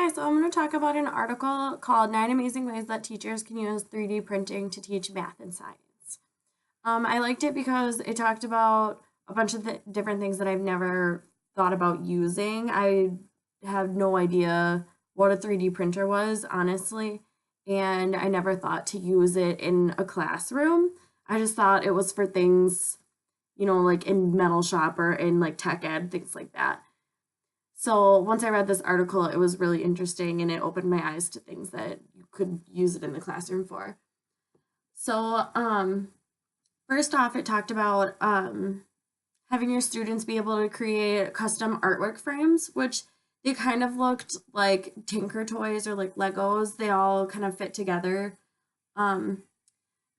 Hi, so I'm going to talk about an article called 9 Amazing Ways That Teachers Can Use 3D Printing to Teach Math and Science. I liked it because it talked about a bunch of different things that I've never thought about using. I have no idea what a 3D printer was, honestly, and I never thought to use it in a classroom. I just thought it was for things, like in metal shop or in like tech ed, things like that. So once I read this article, it was really interesting and it opened my eyes to things that you could use it in the classroom for. So, first off, it talked about having your students be able to create custom artwork frames, which they kind of looked like Tinker Toys or like Legos. They all kind of fit together. Um,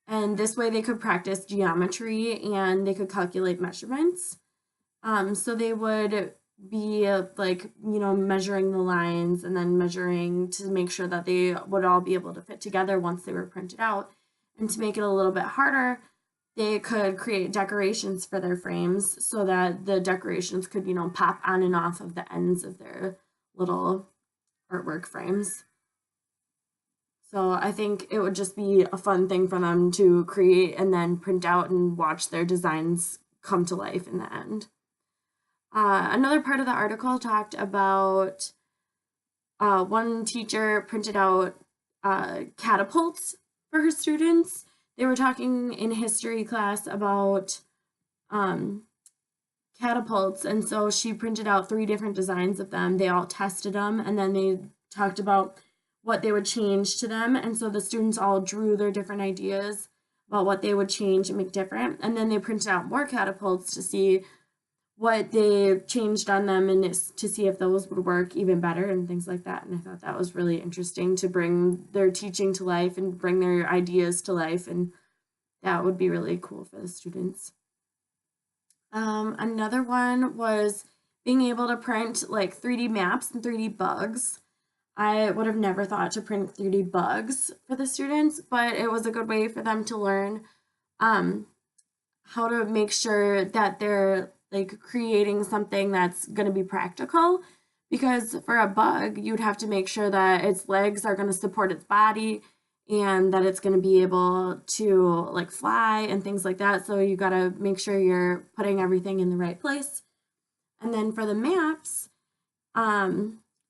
and this way they could practice geometry and they could calculate measurements. So they would be like, measuring the lines and then measuring to make sure that they would all be able to fit together once they were printed out. And to make it a little bit harder, they could create decorations for their frames so that the decorations could, pop on and off of the ends of their little artwork frames. So I think it would just be a fun thing for them to create and then print out and watch their designs come to life in the end. Another part of the article talked about one teacher printed out catapults for her students. They were talking in history class about catapults, and so she printed out 3 different designs of them. They all tested them, and then they talked about what they would change to them, and so the students all drew their different ideas about what they would change and make different, and then they printed out more catapults to see what they changed on them and to see if those would work even better and things like that. And I thought that was really interesting to bring their teaching to life and bring their ideas to life, and that would be really cool for the students. Another one was being able to print like 3D maps and 3D bugs. I would have never thought to print 3D bugs for the students, but it was a good way for them to learn how to make sure that they're like creating something that's going to be practical, because for a bug you'd have to make sure that its legs are going to support its body and that it's going to be able to like fly and things like that. So you got to make sure you're putting everything in the right place. And then for the maps,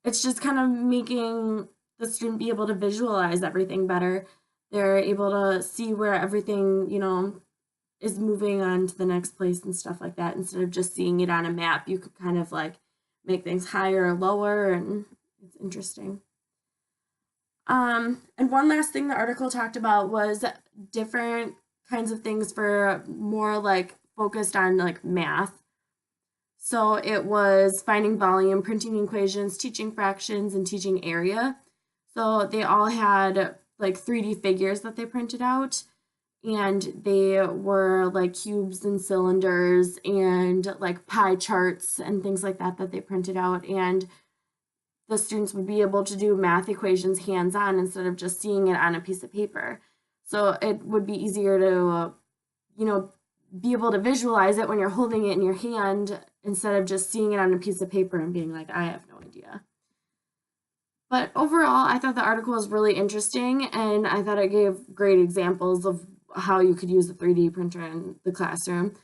it's just kind of making the student be able to visualize everything better. They're able to see where everything, is moving on to the next place and stuff like that. Instead of just seeing it on a map, you could kind of like make things higher or lower, and it's interesting. And one last thing the article talked about was different kinds of things for more like focused on like math. So it was finding volume, printing equations, teaching fractions, and teaching area. So they all had like 3D figures that they printed out, and they were like cubes and cylinders and like pie charts and things like that that they printed out, and the students would be able to do math equations hands-on instead of just seeing it on a piece of paper. So it would be easier to, be able to visualize it when you're holding it in your hand instead of just seeing it on a piece of paper and being like, I have no idea. But overall, I thought the article was really interesting, and I thought it gave great examples of how you could use a 3D printer in the classroom.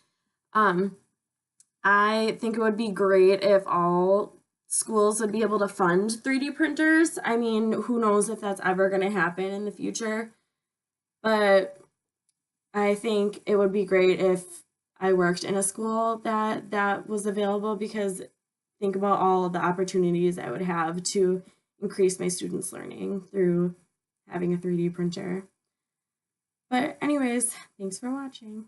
I think it would be great if all schools would be able to fund 3D printers. I mean, who knows if that's ever going to happen in the future, but I think it would be great if I worked in a school that was available, because think about all the opportunities I would have to increase my students' learning through having a 3D printer. But anyways, thanks for watching.